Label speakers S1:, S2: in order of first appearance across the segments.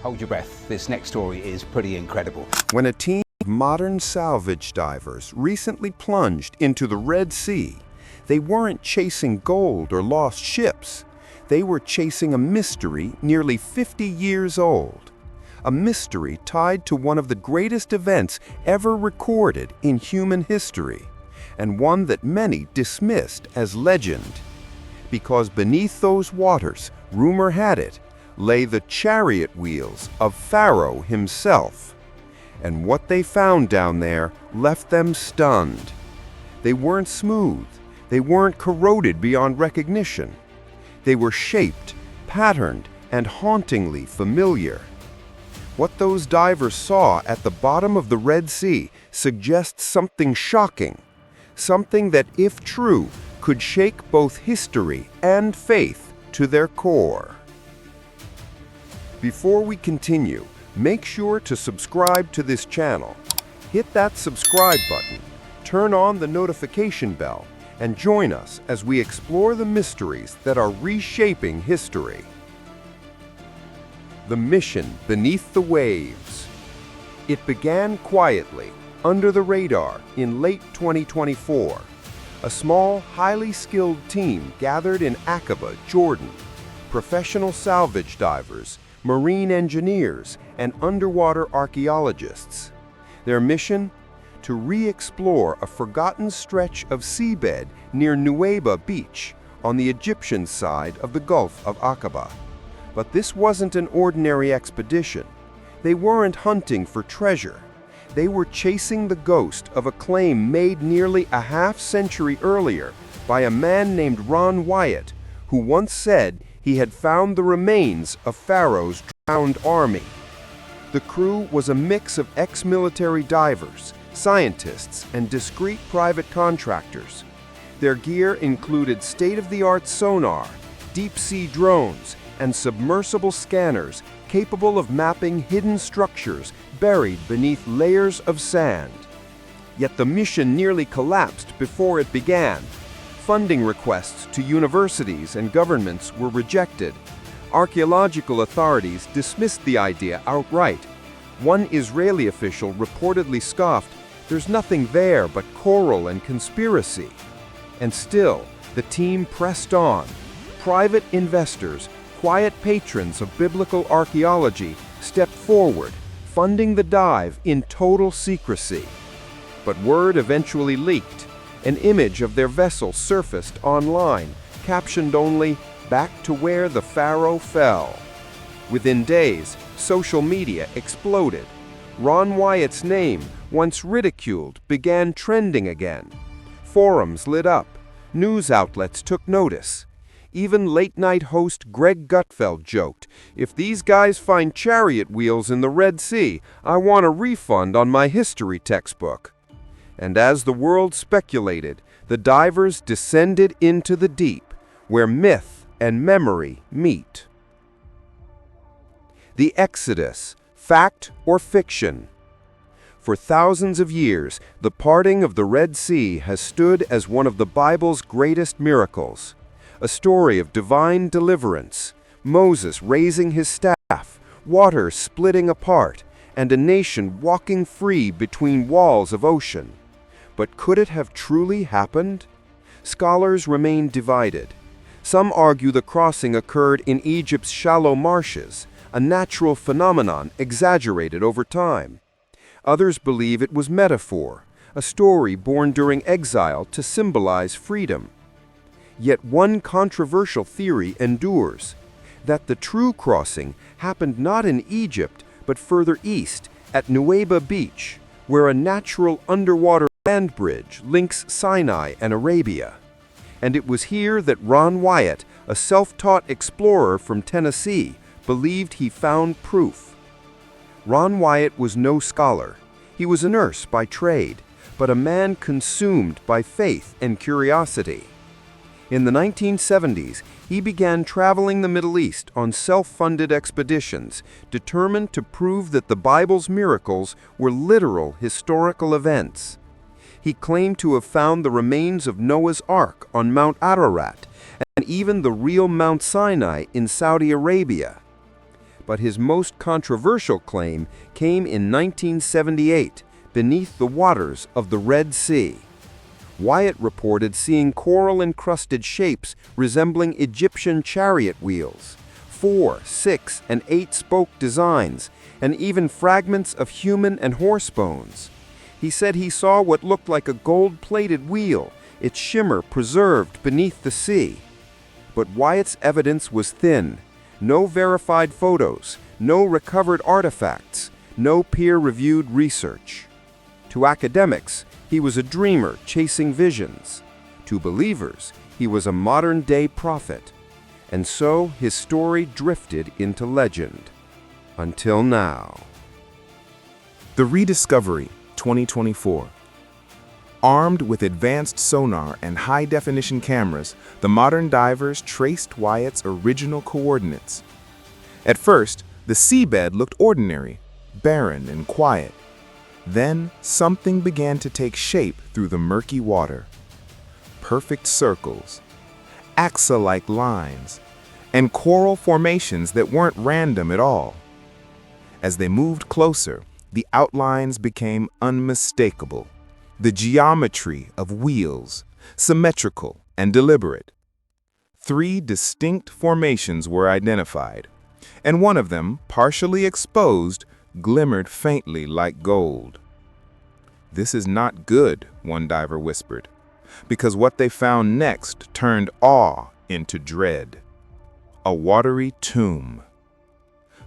S1: Hold your breath, this next story is pretty incredible.
S2: When a team of modern salvage divers recently plunged into the Red Sea, they weren't chasing gold or lost ships. They were chasing a mystery nearly 50 years old. A mystery tied to one of the greatest events ever recorded in human history, and one that many dismissed as legend. Because beneath those waters, rumor had it, lay the chariot wheels of Pharaoh himself. And what they found down there left them stunned. They weren't smooth. They weren't corroded beyond recognition. They were shaped, patterned, and hauntingly familiar. What those divers saw at the bottom of the Red Sea suggests something shocking, something that, if true, could shake both history and faith to their core. Before we continue, make sure to subscribe to this channel. Hit that subscribe button, turn on the notification bell, and join us as we explore the mysteries that are reshaping history. The mission beneath the waves. It began quietly, under the radar, in late 2024. A small, highly skilled team gathered in Aqaba, Jordan. Professional salvage divers, marine engineers, and underwater archaeologists. Their mission? To re-explore a forgotten stretch of seabed near Nuweiba Beach on the Egyptian side of the Gulf of Aqaba. But this wasn't an ordinary expedition. They weren't hunting for treasure. They were chasing the ghost of a claim made nearly a half-century earlier by a man named Ron Wyatt, who once said he had found the remains of Pharaoh's drowned army. The crew was a mix of ex-military divers, scientists, and discreet private contractors. Their gear included state-of-the-art sonar, deep-sea drones, and submersible scanners capable of mapping hidden structures buried beneath layers of sand. Yet the mission nearly collapsed before it began. Funding requests to universities and governments were rejected. Archaeological authorities dismissed the idea outright. One Israeli official reportedly scoffed, "There's nothing there but coral and conspiracy." And still, the team pressed on. Private investors, quiet patrons of biblical archaeology, stepped forward, funding the dive in total secrecy. But word eventually leaked. An image of their vessel surfaced online, captioned only, "Back to where the Pharaoh fell." Within days, social media exploded. Ron Wyatt's name, once ridiculed, began trending again. Forums lit up. News outlets took notice. Even late-night host Greg Gutfeld joked, "If these guys find chariot wheels in the Red Sea, I want a refund on my history textbook." And as the world speculated, the divers descended into the deep, where myth and memory meet. The Exodus, fact or fiction? For thousands of years, the parting of the Red Sea has stood as one of the Bible's greatest miracles. A story of divine deliverance, Moses raising his staff, water splitting apart, and a nation walking free between walls of ocean. But could it have truly happened? Scholars remain divided. Some argue the crossing occurred in Egypt's shallow marshes, a natural phenomenon exaggerated over time. Others believe it was metaphor, a story born during exile to symbolize freedom. Yet one controversial theory endures, that the true crossing happened not in Egypt, but further east, at Nuweiba Beach, where a natural underwater land bridge links Sinai and Arabia. And it was here that Ron Wyatt, a self-taught explorer from Tennessee, believed he found proof. Ron Wyatt was no scholar. He was a nurse by trade, but a man consumed by faith and curiosity. In the 1970s, he began traveling the Middle East on self-funded expeditions, determined to prove that the Bible's miracles were literal historical events. He claimed to have found the remains of Noah's Ark on Mount Ararat, and even the real Mount Sinai in Saudi Arabia. But his most controversial claim came in 1978, beneath the waters of the Red Sea. Wyatt reported seeing coral-encrusted shapes resembling Egyptian chariot wheels, 4, 6, and 8-spoke designs, and even fragments of human and horse bones. He said he saw what looked like a gold-plated wheel, its shimmer preserved beneath the sea. But Wyatt's evidence was thin. No verified photos, no recovered artifacts, no peer-reviewed research. To academics, he was a dreamer chasing visions. To believers, he was a modern-day prophet. And so his story drifted into legend. Until now.
S3: The Rediscovery, 2024. Armed with advanced sonar and high-definition cameras, the modern divers traced Wyatt's original coordinates. At first, the seabed looked ordinary, barren and quiet. Then, something began to take shape through the murky water. Perfect circles, axa-like lines, and coral formations that weren't random at all. As they moved closer, the outlines became unmistakable. The geometry of wheels, symmetrical and deliberate. 3 distinct formations were identified, and one of them, partially exposed, glimmered faintly like gold. "This is not good," one diver whispered, because what they found next turned awe into dread. A watery tomb.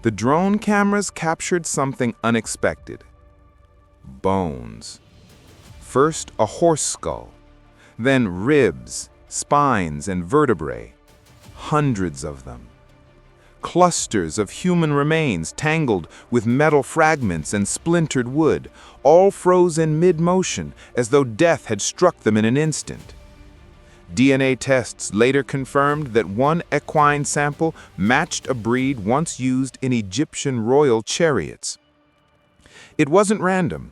S3: The drone cameras captured something unexpected. Bones. First a horse skull, then ribs, spines, and vertebrae. Hundreds of them. Clusters of human remains tangled with metal fragments and splintered wood, all froze in mid-motion as though death had struck them in an instant. DNA tests later confirmed that one equine sample matched a breed once used in Egyptian royal chariots. It wasn't random.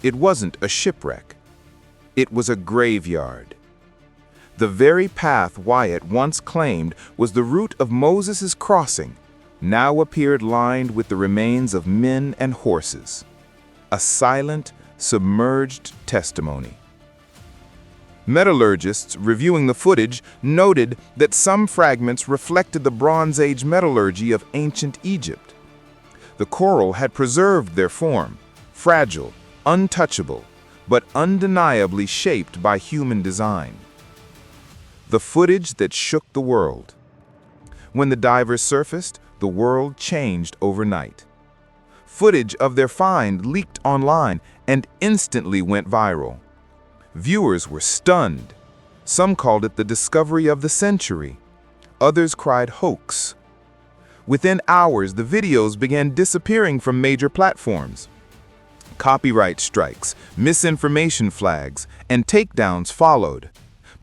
S3: It wasn't a shipwreck. It was a graveyard. The very path Wyatt once claimed was the route of Moses' crossing now appeared lined with the remains of men and horses. A silent, submerged testimony. Metallurgists reviewing the footage noted that some fragments reflected the Bronze Age metallurgy of ancient Egypt. The coral had preserved their form, fragile, untouchable, but undeniably shaped by human design. The footage that shook the world. When the divers surfaced, the world changed overnight. Footage of their find leaked online and instantly went viral. Viewers were stunned. Some called it the discovery of the century. Others cried hoax. Within hours, the videos began disappearing from major platforms. Copyright strikes, misinformation flags, and takedowns followed.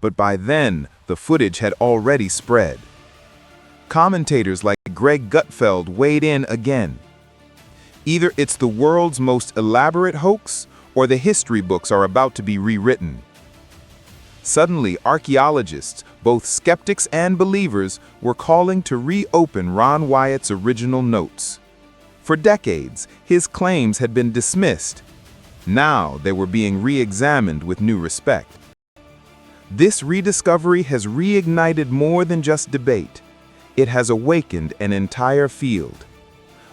S3: But by then, the footage had already spread. Commentators like Greg Gutfeld weighed in again. Either it's the world's most elaborate hoax, or the history books are about to be rewritten. Suddenly, archaeologists, both skeptics and believers, were calling to reopen Ron Wyatt's original notes. For decades, his claims had been dismissed. Now they were being re-examined with new respect. This rediscovery has reignited more than just debate. It has awakened an entire field.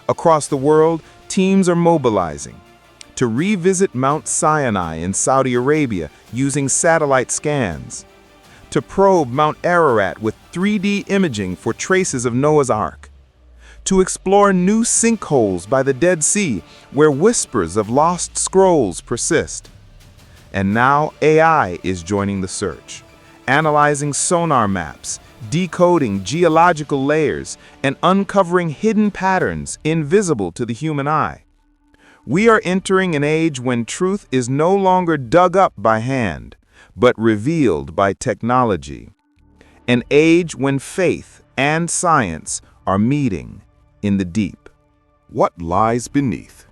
S3: Across the world, teams are mobilizing to revisit Mount Sinai in Saudi Arabia using satellite scans, to probe Mount Ararat with 3D imaging for traces of Noah's Ark, to explore new sinkholes by the Dead Sea where whispers of lost scrolls persist. And now AI is joining the search, analyzing sonar maps, decoding geological layers, and uncovering hidden patterns invisible to the human eye. We are entering an age when truth is no longer dug up by hand, but revealed by technology. An age when faith and science are meeting in the deep.
S4: What lies beneath?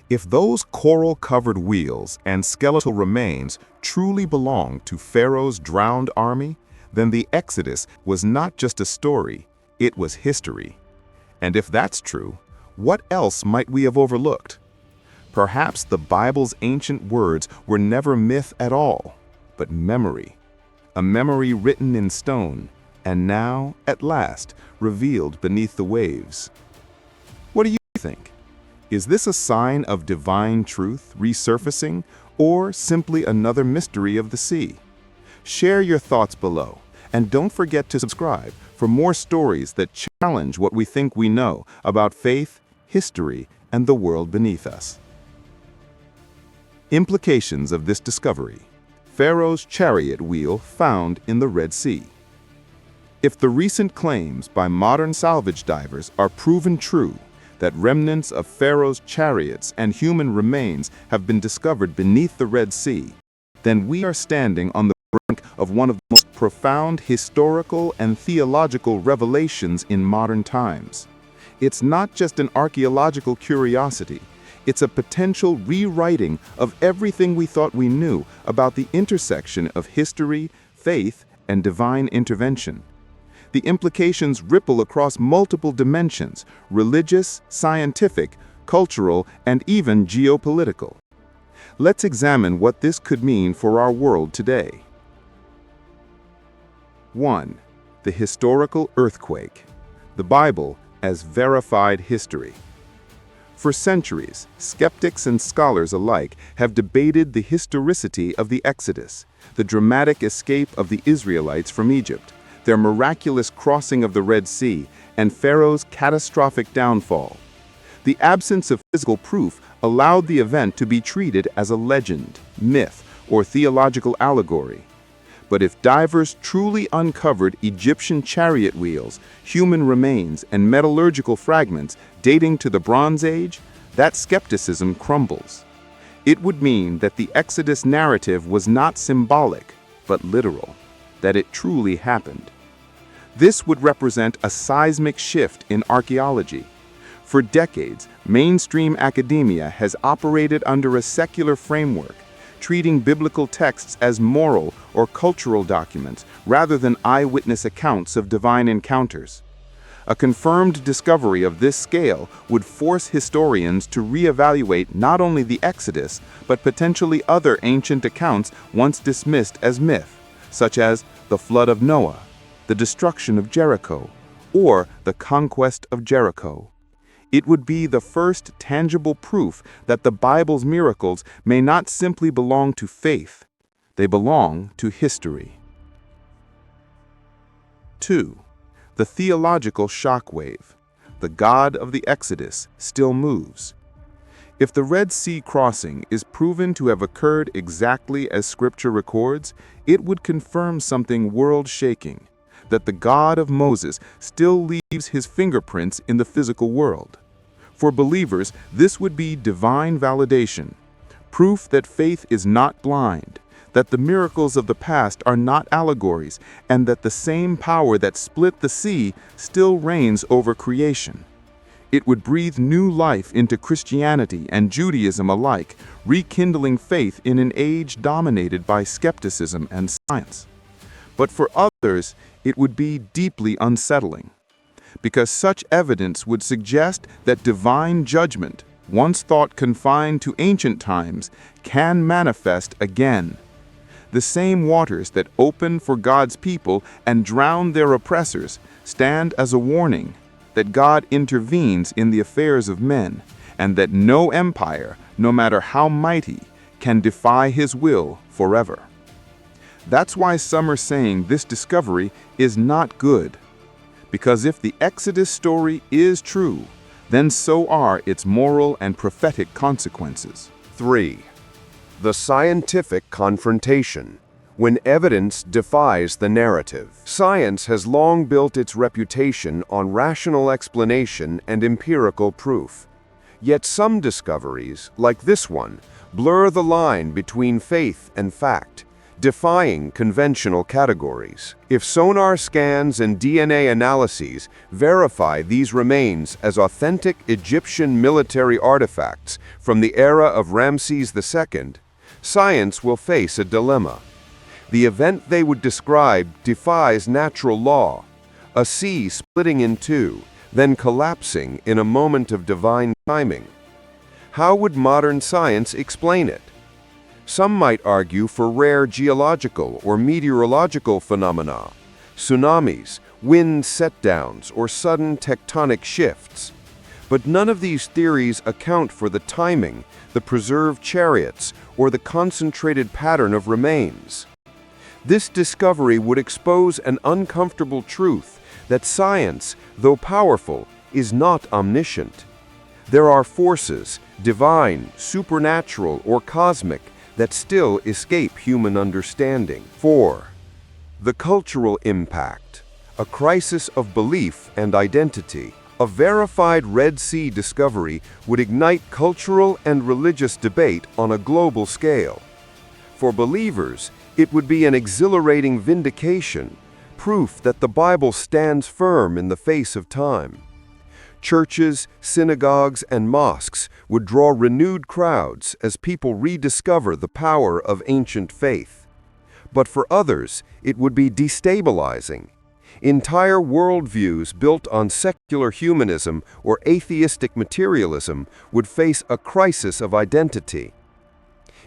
S4: If those coral-covered wheels and skeletal remains truly belonged to Pharaoh's drowned army, then the Exodus was not just a story, it was history. And if that's true, what else might we have overlooked? Perhaps the Bible's ancient words were never myth at all, but memory. A memory written in stone, and now, at last, revealed beneath the waves. What do you think? Is this a sign of divine truth resurfacing, or simply another mystery of the sea? Share your thoughts below, and don't forget to subscribe for more stories that challenge what we think we know about faith, history, and the world beneath us. Implications of this discovery. Pharaoh's chariot wheel found in the Red Sea. If the recent claims by modern salvage divers are proven true, that remnants of Pharaoh's chariots and human remains have been discovered beneath the Red Sea, then we are standing on the brink of one of the most profound historical and theological revelations in modern times. It's not just an archaeological curiosity. It's a potential rewriting of everything we thought we knew about the intersection of history, faith, and divine intervention. The implications ripple across multiple dimensions: religious, scientific, cultural, and even geopolitical. Let's examine what this could mean for our world today. 1. The historical earthquake. The Bible as verified history. For centuries, skeptics and scholars alike have debated the historicity of the Exodus, the dramatic escape of the Israelites from Egypt, their miraculous crossing of the Red Sea, and Pharaoh's catastrophic downfall. The absence of physical proof allowed the event to be treated as a legend, myth, or theological allegory. But if divers truly uncovered Egyptian chariot wheels, human remains, and metallurgical fragments dating to the Bronze Age, that skepticism crumbles. It would mean that the Exodus narrative was not symbolic, but literal, that it truly happened. This would represent a seismic shift in archaeology. For decades, mainstream academia has operated under a secular framework, treating biblical texts as moral or cultural documents rather than eyewitness accounts of divine encounters. A confirmed discovery of this scale would force historians to reevaluate not only the Exodus, but potentially other ancient accounts once dismissed as myth, such as the flood of Noah, the destruction of Jericho, or the conquest of Jericho. It would be the first tangible proof that the Bible's miracles may not simply belong to faith, they belong to history. 2. The theological shockwave. The God of the Exodus still moves. If the Red Sea crossing is proven to have occurred exactly as Scripture records, it would confirm something world-shaking, that the God of Moses still leaves his fingerprints in the physical world. For believers, this would be divine validation, proof that faith is not blind, that the miracles of the past are not allegories, and that the same power that split the sea still reigns over creation. It would breathe new life into Christianity and Judaism alike, rekindling faith in an age dominated by skepticism and science. But for others, it would be deeply unsettling, because such evidence would suggest that divine judgment, once thought confined to ancient times, can manifest again. The same waters that open for God's people and drown their oppressors stand as a warning that God intervenes in the affairs of men, and that no empire, no matter how mighty, can defy his will forever. That's why some are saying this discovery is not good. Because if the Exodus story is true, then so are its moral and prophetic consequences.
S2: 3. The scientific confrontation. When evidence defies the narrative. Science has long built its reputation on rational explanation and empirical proof. Yet some discoveries, like this one, blur the line between faith and fact, defying conventional categories. If sonar scans and DNA analyses verify these remains as authentic Egyptian military artifacts from the era of Ramses II, science will face a dilemma. The event they would describe defies natural law, a sea splitting in two, then collapsing in a moment of divine timing. How would modern science explain it? Some might argue for rare geological or meteorological phenomena, tsunamis, wind set-downs, or sudden tectonic shifts. But none of these theories account for the timing, the preserved chariots, or the concentrated pattern of remains. This discovery would expose an uncomfortable truth that science, though powerful, is not omniscient. There are forces, divine, supernatural, or cosmic, that still escape human understanding. 4. The cultural impact. A crisis of belief and identity. A verified Red Sea discovery would ignite cultural and religious debate on a global scale. For believers, it would be an exhilarating vindication, proof that the Bible stands firm in the face of time. Churches, synagogues, and mosques would draw renewed crowds as people rediscover the power of ancient faith. But for others, it would be destabilizing. Entire worldviews built on secular humanism or atheistic materialism would face a crisis of identity.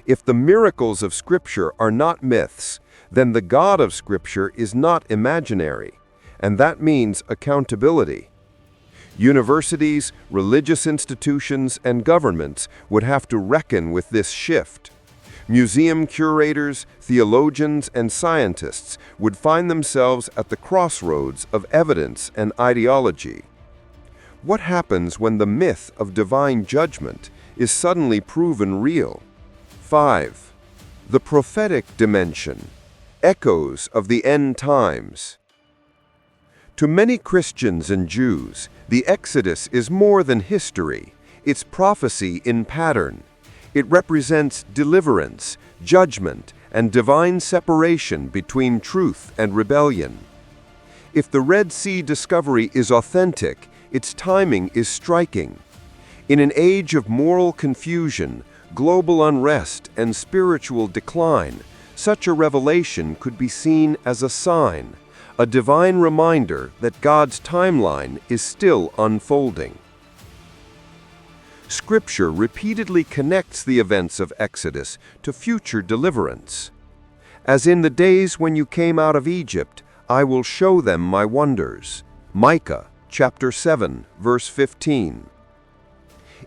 S2: If the miracles of Scripture are not myths, then the God of Scripture is not imaginary, and that means accountability. Universities, religious institutions, and governments would have to reckon with this shift. Museum curators, theologians, and scientists would find themselves at the crossroads of evidence and ideology. What happens when the myth of divine judgment is suddenly proven real? 5. The prophetic dimension. Echoes of the end times. To many Christians and Jews, the Exodus is more than history. It's prophecy in pattern. It represents deliverance, judgment, and divine separation between truth and rebellion. If the Red Sea discovery is authentic, its timing is striking. In an age of moral confusion, global unrest, and spiritual decline, such a revelation could be seen as a sign, a divine reminder that God's timeline is still unfolding. Scripture repeatedly connects the events of Exodus to future deliverance. As in the days when you came out of Egypt, I will show them my wonders. Micah chapter 7, verse 15.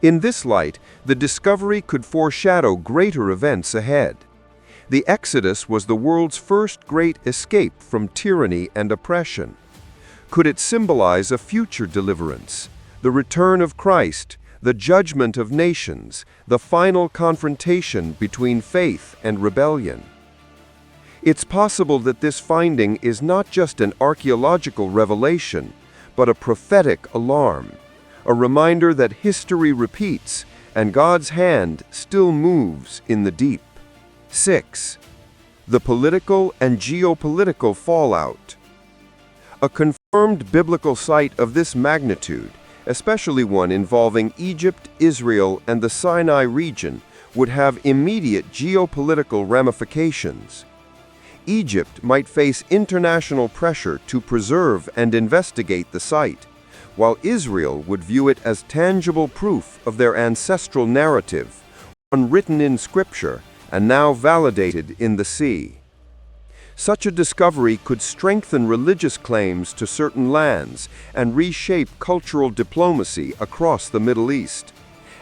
S2: In this light, the discovery could foreshadow greater events ahead. The Exodus was the world's first great escape from tyranny and oppression. Could it symbolize a future deliverance, the return of Christ, the judgment of nations, the final confrontation between faith and rebellion? It's possible that this finding is not just an archaeological revelation, but a prophetic alarm, a reminder that history repeats and God's hand still moves in the deep. 6. The political and geopolitical fallout. A confirmed biblical site of this magnitude, especially one involving Egypt, Israel, and the Sinai region, would have immediate geopolitical ramifications. Egypt might face international pressure to preserve and investigate the site, while Israel would view it as tangible proof of their ancestral narrative, one written in Scripture and now validated in the sea. Such a discovery could strengthen religious claims to certain lands and reshape cultural diplomacy across the Middle East.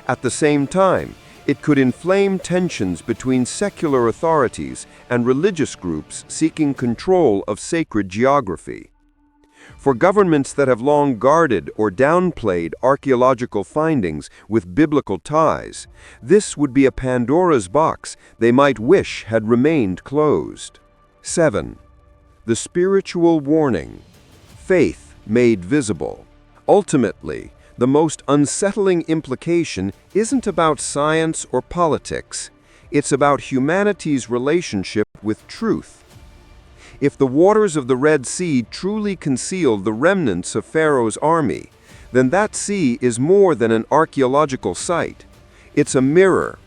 S2: At the same time, it could inflame tensions between secular authorities and religious groups seeking control of sacred geography. For governments that have long guarded or downplayed archaeological findings with biblical ties, this would be a Pandora's box they might wish had remained closed. 7. The spiritual warning. Faith made visible. Ultimately, the most unsettling implication isn't about science or politics. It's about humanity's relationship with truth. If the waters of the Red Sea truly concealed the remnants of Pharaoh's army, then that sea is more than an archaeological site. It's a mirror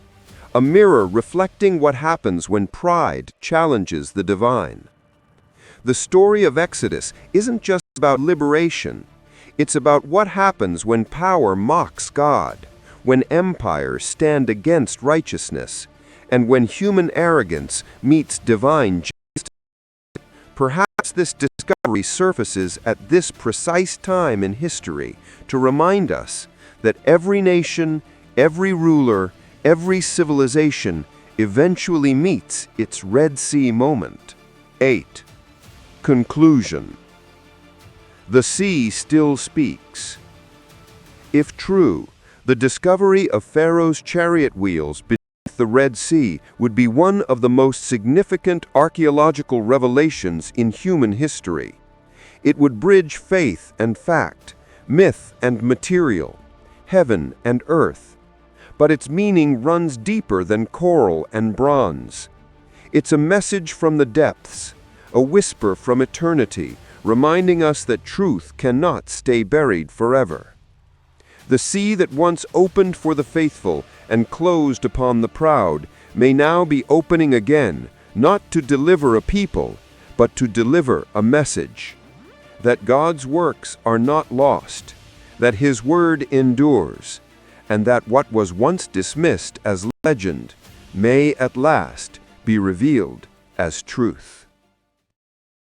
S2: reflecting what happens when pride challenges the divine. The story of Exodus isn't just about liberation. It's about what happens when power mocks God, when empires stand against righteousness, and when human arrogance meets divine justice. Perhaps this discovery surfaces at this precise time in history to remind us that every nation, every ruler, every civilization eventually meets its Red Sea moment. 8. Conclusion. The sea still speaks. If true, the discovery of Pharaoh's chariot wheels beneath the Red Sea would be one of the most significant archaeological revelations in human history. It would bridge faith and fact, myth and material, heaven and earth. But its meaning runs deeper than coral and bronze. It's a message from the depths, a whisper from eternity, reminding us that truth cannot stay buried forever. The sea that once opened for the faithful and closed upon the proud may now be opening again, not to deliver a people, but to deliver a message. That God's works are not lost, that His word endures, and that what was once dismissed as legend may at last be revealed as truth.